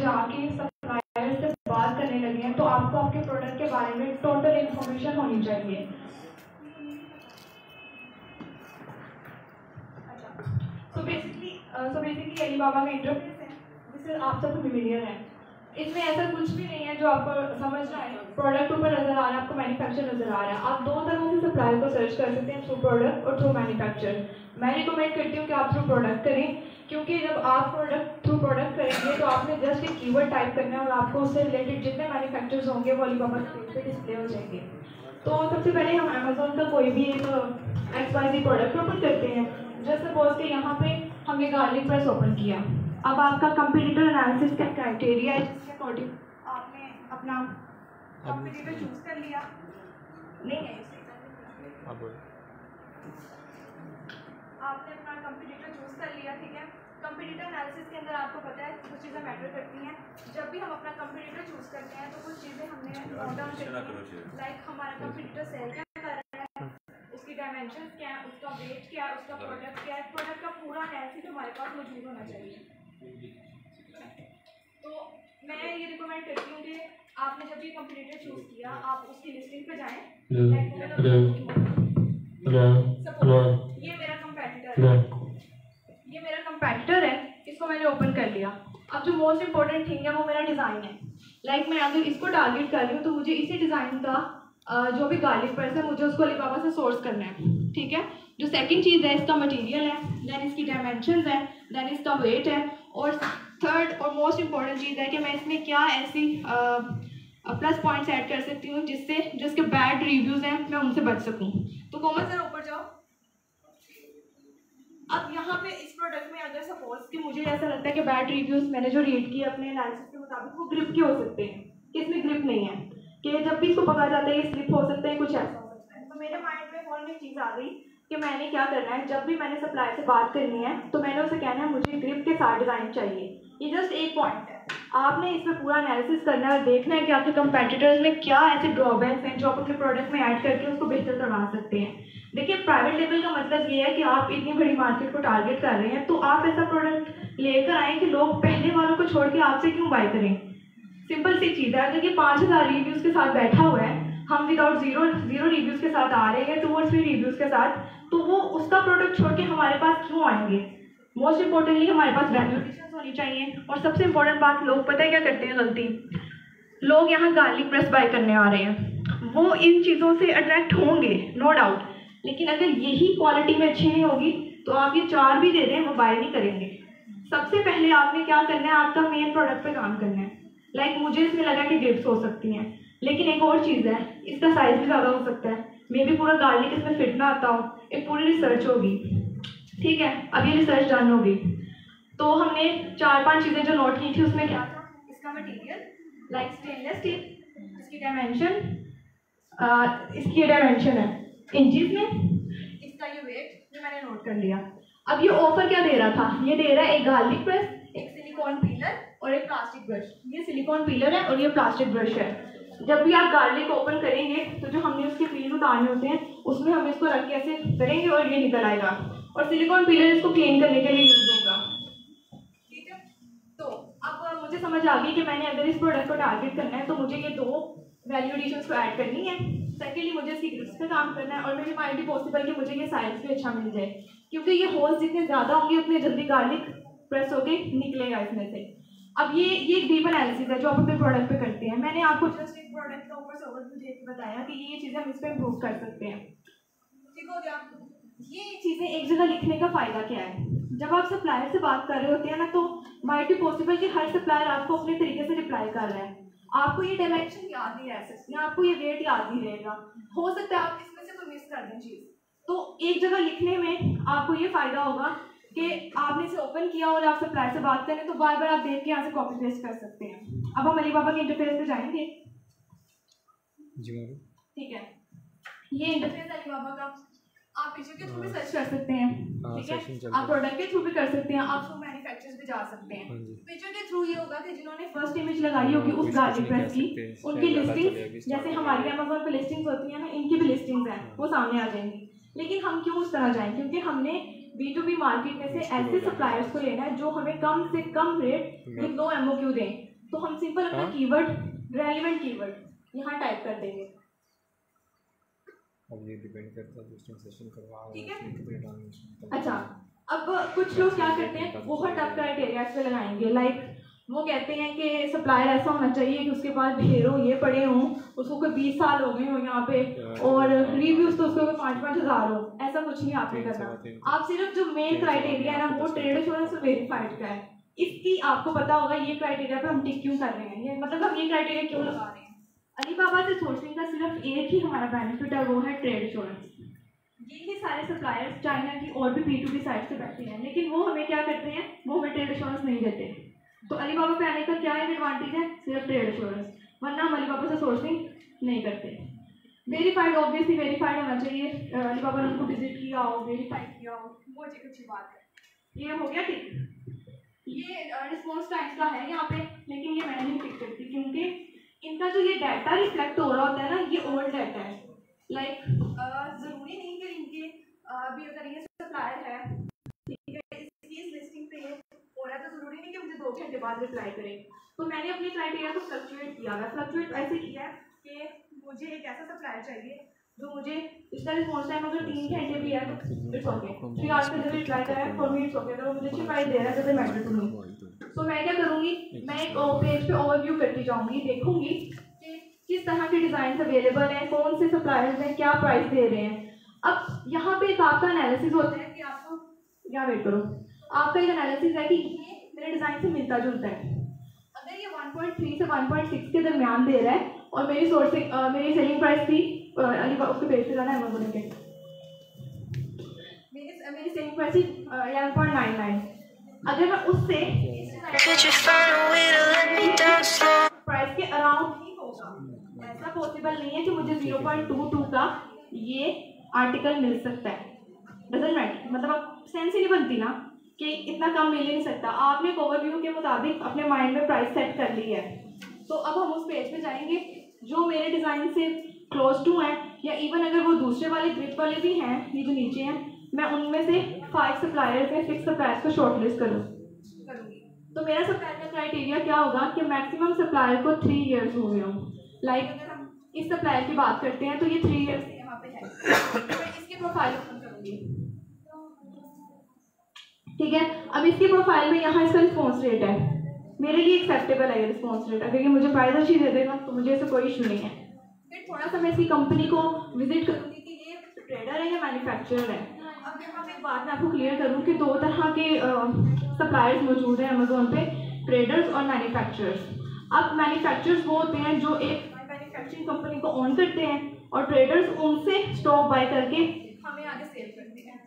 जाके सप्लायर से बात करने लगे हैं तो आपको आपके प्रोडक्ट के बारे में टोटल इन्फॉर्मेशन होनी चाहिए। सो बेसिकली अलीबाबा का इंटरफेस है जिससे आप सबको फेमिलियर है। इसमें ऐसा कुछ भी नहीं है जो आपको समझ ना आए। प्रोडक्ट ऊपर नजर आ रहा है, आपको मैन्युफैक्चर नजर आ रहा है। आप दो तरह से सप्लायर को सर्च कर सकते हैं, थ्रू प्रोडक्ट और थ्रू मैन्युफैक्चर। मैं रिकमेंड करती हूँ कि आप थ्रू प्रोडक्ट करें, क्योंकि जब आप थ्रू प्रोडक्ट करेंगे तो आपने जस्ट एक कीवर्ड टाइप करना है और आपको उससे रिलेटेड जितने मैन्युफैक्चर्स होंगे वो अलीबाबा के पेज पे डिस्प्ले हो जाएंगे। तो सबसे पहले हम अमेजोन का कोई भी एक XYZ प्रोडक्ट ओपन करते हैं। जस्ट सपोज कि यहाँ पे हमने गार्लिक प्रेस ओपन किया। अब आपका कंपटीटर एनालिसिस का क्राइटेरिया है जिसके अकॉर्डिंग आपने अपना कंपटीटर चूज कर लिया। नहीं है आपने अपना कंपटीटर चूज कर लिया, ठीक है। कंपटीटर एनालिसिस के अंदर आपको पता है कुछ चीज़ें मैटर करती हैं। जब भी हम अपना कंपटीटर चूज करते हैं तो कुछ चीज़ें हमने नोट डाउन करनी है, लाइक हमारा कंपटीटर सेल क्या कर रहा है, उसकी डायमेंशंस क्या है, उसका वेट क्या है, उसका प्रोडक्ट क्या है। प्रोडक्ट का पूरा एनालिसिस हमारे पास मौजूद होना चाहिए। तो मैं ये रिकमेंड करती हूँ कि आपने जब ये कंपटीटर चूज किया आप उसकी लिस्टिंग पे जाएं। ये मेरा कंपटीटर है, इसको मैंने ओपन कर लिया। अब जो मोस्ट इंपॉर्टेंट थिंग है वो मेरा डिज़ाइन है। लाइक मैं अगर इसको टारगेट कर रही हूँ तो मुझे इसी डिज़ाइन का जो भी गार्लिक प्रेस है मुझे उसको अलीबाबा से सोर्स करना है, ठीक है। जो सेकंड चीज़ है इसका मटेरियल है, देन इसकी डायमेंशंस है, देन इसका वेट है, और थर्ड और मोस्ट इंपॉर्टेंट चीज़ है कि मैं इसमें क्या ऐसी प्लस पॉइंट्स ऐड कर सकती हूँ जिससे जिसके बैड रिव्यूज़ हैं मैं उनसे बच सकूँ। तो कोमल सर ऊपर जाओ। अब यहाँ पे इस प्रोडक्ट में अगर सपोज कि मुझे ऐसा लगता है कि बैड रिव्यूज़ मैंने जो रीड किए अपने एनालिसिस के मुताबिक वो ग्रिप के हो सकते हैं, कि इसमें ग्रिप नहीं है, कि जब भी इसको पकड़ा जाता है ये स्लिप हो सकता है, कुछ ऐसा हो सकता है। तो मेरे माइंड में फौरन एक चीज़ आ गई कि मैंने क्या करना है, जब भी मैंने सप्लायर से बात करनी है तो मैंने उसे कहना है मुझे ग्रिप के साथ डिज़ाइन चाहिए। ये जस्ट एक पॉइंट है, आपने इसमें पूरा एनालिसिस करना है और देखना है कि आपके कंपेटिटर्स में क्या ऐसे ड्रॉबैक्स हैं जो आप अपने प्रोडक्ट में ऐड करके उसको बेहतर करवा सकते हैं। देखिए प्राइवेट लेवल का मतलब ये है कि आप इतनी बड़ी मार्केट को टारगेट कर रहे हैं तो आप ऐसा प्रोडक्ट लेकर आएँ कि लोग पहले वालों को छोड़ के आपसे क्यों बाय करें। सिंपल सी चीज़ है, अगर ये 5000 रिव्यूज़ के साथ बैठा हुआ है, हम विदाउट जीरो रिव्यूज़ के साथ आ रहे हैं टूवर्ड्स 3 रिव्यूज़ के साथ, तो वो उसका प्रोडक्ट छोड़ के हमारे पास क्यों आएंगे। मोस्ट इंपॉर्टेंटली हमारे पास वैल्यूएशन होनी चाहिए। और सबसे इंपॉर्टेंट बात, लोग पता है क्या करते हैं गलती, लोग यहाँ गार्लिक प्रेस बाय करने आ रहे हैं, वो इन चीज़ों से अट्रैक्ट होंगे नो डाउट, लेकिन अगर यही क्वालिटी में अच्छी नहीं होगी तो आप ये 4 भी दे दें वो बाय नहीं करेंगे। सबसे पहले आपने क्या करना है, आपका मेन प्रोडक्ट पे काम करना है। लाइक मुझे इसमें लगा कि गिफ्ट्स हो सकती हैं, लेकिन एक और चीज़ है, इसका साइज़ भी ज़्यादा हो सकता है, मे बी पूरा गार्लिक इसमें फिट ना आता हो। एक पूरी रिसर्च होगी, ठीक है। अब ये रिसर्च डन होगी तो हमने 4-5 चीज़ें जो नोट की थी उसमें क्या था, इसका मटेरियल लाइक स्टेनलेस स्टील, इसकी डायमेंशन है इंचेस में, इसका ये वेट जो मैंने नोट कर लिया। अब ये ऑफर क्या दे रहा था, ये दे रहा है एक गार्लिक प्रेस, एक सिलिकॉन पीलर और एक प्लास्टिक ब्रश। ये सिलिकॉन पीलर है और ये प्लास्टिक ब्रश है। जब भी आप गार्लिक ओपन करेंगे तो जो हमने उसके पील उतारने होते हैं उसमें हम इसको रख के ऐसे करेंगे और ये निकल आएगा, और सिलिकॉन पीलर इसको क्लीन करने के लिए यूज होगा, ठीक है। तो अब मुझे समझ आ गई कि मैंने अगर इस प्रोडक्ट को टारगेट करना है तो मुझे ये 2 वैल्यू एडिशंस को ऐड करनी है। सेकेंडली मुझे इसकी ग्रिप्स पे काम करना है, और मेरी माइंड भी पॉसिबल कि मुझे ये साइज भी अच्छा मिल जाए, क्योंकि ये होल्स जितने ज़्यादा होंगे उतने जल्दी गार्लिक प्रेस होके निकलेगा इसमें से। अब ये एक डीप एनालिसिस है जो आप अपने प्रोडक्ट पे करते हैं। मैंने आपको जस्ट एक प्रोडक्ट का ऊपर से ओवरव्यू देख के बताया कि ये चीज़ें हम इस पर इम्प्रूव कर सकते हैं, ठीक हो गया। ये चीज़ें एक जगह लिखने का फ़ायदा क्या है, जब आप सप्लायर से बात कर रहे होते हैं ना तो माइट बी पॉसिबल कि हर सप्लायर आपको अपने तरीके से रिप्लाई कर रहा है, आपको ये डायमेंशन याद नहीं रह सकती, आपको ये वेट याद नहीं रहेगा, हो सकता है आप इसमें से कोई मिस कर दें चीज़। तो एक जगह लिखने में आपको ये फ़ायदा होगा कि आपने इसे ओपन किया और आप सप्लायर से बात करें तो बार बार आप देख के यहाँ से कॉपी पेस्ट कर सकते हैं। अब हम अलीबाबा के इंटरफेस पे जाएंगे जी मैम, ठीक है। ये इंटरफेस अलीबाबा का, आप पीछे के थ्रू भी सर्च कर सकते हैं, ठीक है। आप प्रोडक्ट के थ्रू भी कर सकते हैं, आप थ्रू मैन्युफैक्चरर्स भी जा सकते हैं। पिक्चर के थ्रू ये होगा कि जिन्होंने फर्स्ट इमेज लगाई होगी उस गार्लिक प्रेस की, उनकी लिस्टिंग्स जैसे हमारी अमेज़न पे लिस्टिंग्स होती हैं ना, इनकी भी लिस्टिंग्स हैं, वो सामने आ जाएंगी। लेकिन हम क्यों उस तरह जाएं, क्योंकि हमने B2B मार्केट में से ऐसे सप्लायर्स को लेना है जो हमें कम से कम रेट विद नो MOQ दें। तो हम सिंपल अपना कीवर्ड, रेलेवेंट कीवर्ड यहाँ टाइप कर देंगे। अब ये डिपेंड करता है लिस्टिंग सेशन करवा रहे ठीक है। कितने ट्रांजेक्शन। अच्छा, अब कुछ लोग क्या करते हैं, बहुत टफ क्राइटेरिया पे लगाएंगे। लाइक वो कहते हैं कि सप्लायर ऐसा होना चाहिए कि उसके पास ढेरों ये पड़े हों, उसको कोई 20 साल हो गए हो यहाँ पे, और रिव्यूज तो उसको 5-5 हज़ार हो। ऐसा कुछ नहीं आपने करना। आप सिर्फ जो मेन क्राइटेरिया है ना वो ट्रेड एश्योरेंस और वेरीफाइड का है, इसकी आपको पता होगा ये क्राइटेरिया पे हम टिक क्यों कर रहे हैं, ये मतलब हम ये क्राइटेरिया क्यों लगा रहे हैं। अलीबाबा से सोर्सिंग का सिर्फ एक ही हमारा बेनिफिट है, वो है ट्रेड एश्योरेंस। ये सारे सप्लायर्स चाइना की और भी P2P साइट से बैठे हैं, लेकिन वो हमें क्या करते हैं, वो हमें ट्रेड एश्योरेंस नहीं देते। तो अलीबाबा पे आने का क्या एडवांटेज है, सिर्फ ट्रेड एश्योरेंस, वरना हम अलीबाबा से सोर्सिंग नहीं करते। वेरीफाइड, ऑब्वियसली वेरीफाइड होना चाहिए, अलीबाबा ने उनको विजिट किया हो, वेरीफाइड किया हो, वो एक अच्छी बात है। ये हो गया ठीक। ये रिस्पॉन्स टाइम का है यहाँ पे, लेकिन ये मैंने नहीं टिक करती क्योंकि इनका जो ये डाटा रिफ्लेक्ट हो रहा होता है ना, ये ओल्ड डाटा है। लाइक ज़रूरी नहीं कि इनके अभी अगर ये सप्लायर है, ठीक है, इसकी इस लिस्टिंग पे ये हो रहा है, तो ज़रूरी नहीं कि मुझे 2 घंटे बाद रिप्लाई करें। तो मैंने अपने क्राइटेरिया को फ्लक्चुएट किया है। फ्लक्चुएट ऐसे किया है कि मुझे एक ऐसा सप्लायर चाहिए जो मुझे, इसका रिस्पॉन्स टाइम अगर 3 घंटे भी है तो इट्स ओके, 3 आवर्स में जब रिप्लाई करा है फॉर मी इट्स ओके, अगर वो मुझे अच्छी प्राइस दे रहा है तो मैटर टू मी। तो मैं क्या करूँगी, मैं एक पेज पे ओवरव्यू करती जाऊँगी, देखूँगी कि किस तरह के डिज़ाइन अवेलेबल हैं, कौन से सप्लायर्स हैं, क्या प्राइस दे रहे हैं। अब यहाँ पे एक आपका एनालिसिस होता है कि आपको क्या, वेट करो, आपका एक एनालिसिस है कि ये मेरे डिज़ाइन से मिलता जुलता है। अगर ये 1.3 से 1.6 के दरमियान दे रहा है और मेरी सोर्सिंग, मेरी सेलिंग प्राइस थी, अलीबाबा उसके पेज पे जाना है, अमेज़न के, मेरी सेलिंग प्राइस थी 11.99। अगर मैं उससे प्राइस के अराउंड ही होगा, ऐसा पॉसिबल नहीं है कि मुझे 0.22 का ये आर्टिकल मिल सकता है। डजंट मैटर, मतलब अब सेंस ही नहीं बनती ना कि इतना कम मिल ही नहीं सकता। आपने ओवरव्यू के मुताबिक अपने माइंड में प्राइस सेट कर ली है, तो अब हम उस पेज पे जाएंगे जो मेरे डिज़ाइन से क्लोज टू हैं, या इवन अगर वो दूसरे वाले ग्रिप वाले भी हैं, ये जो नीचे हैं, मैं उनमें से 5 सप्लायर्स में 6 सप्लायर्स को शॉर्टलिस्ट करूँगी। तो मेरा सप्लायर का क्राइटेरिया क्या होगा कि मैक्सिमम सप्लायर को 3 ईयर्स हो गए हों। लाइक अगर हम इस सप्लायर की बात करते हैं तो ये 3 ईयर्स यहाँ पे है, तो मैं इसकी प्रोफाइल ओपन करूँगी, ठीक है। अब इसकी प्रोफाइल में यहाँ इसका रिस्पॉन्स रेट है, मेरे लिए एक्सेप्टेबल है ये रिस्पॉन्स रेट। अगर ये मुझे प्राइस अच्छी दे देगा तो मुझे इससे कोई इशू नहीं है। फिर थोड़ा सा मैं इसकी कंपनी को विजिट करूँगी कि ये ट्रेडर है या मैन्युफैक्चरर है। अब यहाँ पे एक बात मैं आपको क्लियर करूँ कि 2 तरह के सप्लायर्स मौजूद हैं अमेजोन पे, ट्रेडर्स और मैन्युफैक्चरर्स। अब मैन्युफैक्चरर्स वो होते हैं जो एक मैन्युफैक्चरिंग कंपनी को ऑन करते हैं, और ट्रेडर्स उनसे स्टॉक बाय करके हमें आगे सेल करते हैं।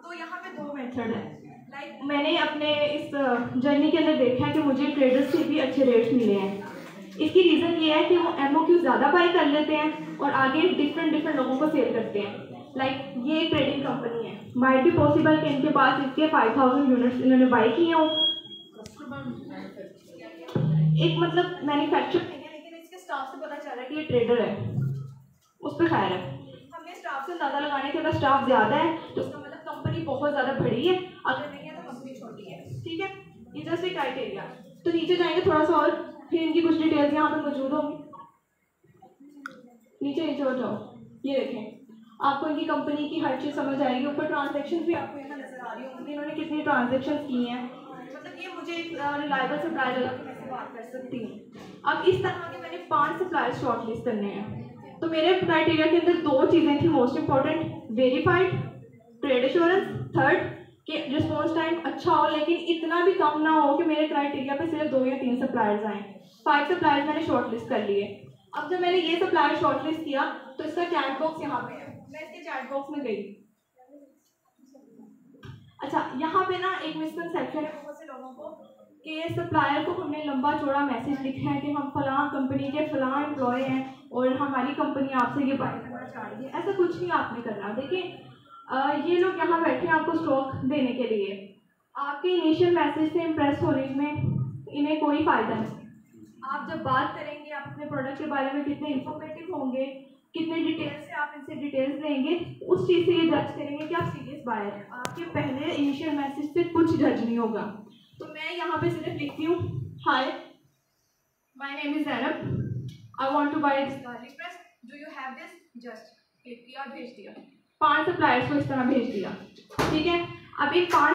तो यहाँ पे 2 मेथड है। लाइक मैंने अपने इस जर्नी के अंदर देखा है कि मुझे ट्रेडर्स से भी अच्छे रेट्स मिले हैं। इसकी रीज़न ये है कि वो MOQ ज़्यादा बाय कर लेते हैं और आगे डिफरेंट लोगों को सेल करते हैं। लाइक ये एक ट्रेडिंग कंपनी है, माइट भी पॉसिबल कि इनके पास इसके 5000 यूनिट्स इन्होंने बाय किए हों। एक मतलब मैन्युफैक्चर नहीं है, लेकिन इसके स्टाफ से पता चल रहा है कि ये ट्रेडर है, उस पर खैर है। हमने स्टाफ से ज़्यादा लगाने के, अगर स्टाफ ज़्यादा है तो उसका मतलब कंपनी बहुत ज़्यादा बड़ी है, अगर नहीं है तो कंपनी छोटी है, ठीक है। ये जस्ट एक क्राइटेरिया। तो नीचे जाएंगे थोड़ा सा और, फिर इनकी कुछ डिटेल्स यहाँ पे मौजूद होंगी। नीचे हो जाओ, ये देखें, आपको इनकी कंपनी की हर चीज़ समझ आएगी। ऊपर ट्रांजैक्शन भी आपको यहाँ नजर आ रही होंगी, इन्होंने कितनी ट्रांजैक्शन की हैं, मतलब ये मुझे एक रिलायबल सप्लायर लगा कि मैं इससे बात कर सकती हूँ। अब इस तरह के मैंने 5 सप्लायर शॉर्टलिस्ट करने हैं। तो मेरे क्राइटेरिया के अंदर 2 चीज़ें थी most important, verified, trade assurance, third कि रिस्पॉन्स टाइम अच्छा हो लेकिन इतना भी कम ना हो कि मेरे क्राइटेरिया पे सिर्फ 2 या 3 सप्लायर्स आएँ। 5 सप्लायर्स मैंने शॉर्टलिस्ट कर लिए। अब जब मैंने ये सप्लायर शॉर्टलिस्ट किया तो इसका चैट बॉक्स यहाँ पे है, मैं इसके चैट बॉक्स में गई। अच्छा, यहाँ पे ना एक मिसकंसेप्शन है बहुत से लोगों को कि सप्लायर को हमने लंबा चौड़ा मैसेज लिखा है कि हम फलां कंपनी के फलां एम्प्लॉय हैं और हमारी कंपनी आपसे ये बाय करना चाह रही है। ऐसा कुछ नहीं आपने करना। देखिए ये लोग यहाँ बैठे हैं आपको स्टॉक देने के लिए, आपके इनिशियल मैसेज से इम्प्रेस होने में इन्हें कोई फ़ायदा नहीं। आप जब बात करेंगे, आप अपने प्रोडक्ट के बारे में कितने इन्फॉर्मेटिव होंगे, कितने डिटेल्स से आप इनसे डिटेल्स लेंगे, उस चीज़ से ये जज करेंगे कि आप सीरियस बायर हैं। आपके पहले इनिशियल मैसेज से कुछ जज नहीं होगा। तो मैं यहाँ पे सिर्फ लिखती हूँ hi, my name is Zainab, I want to buy this garlic press, do you have this? Just click किया और भेज दिया। 5 सप्लायर्स को इस तरह भेज दिया, ठीक है। अब इन 5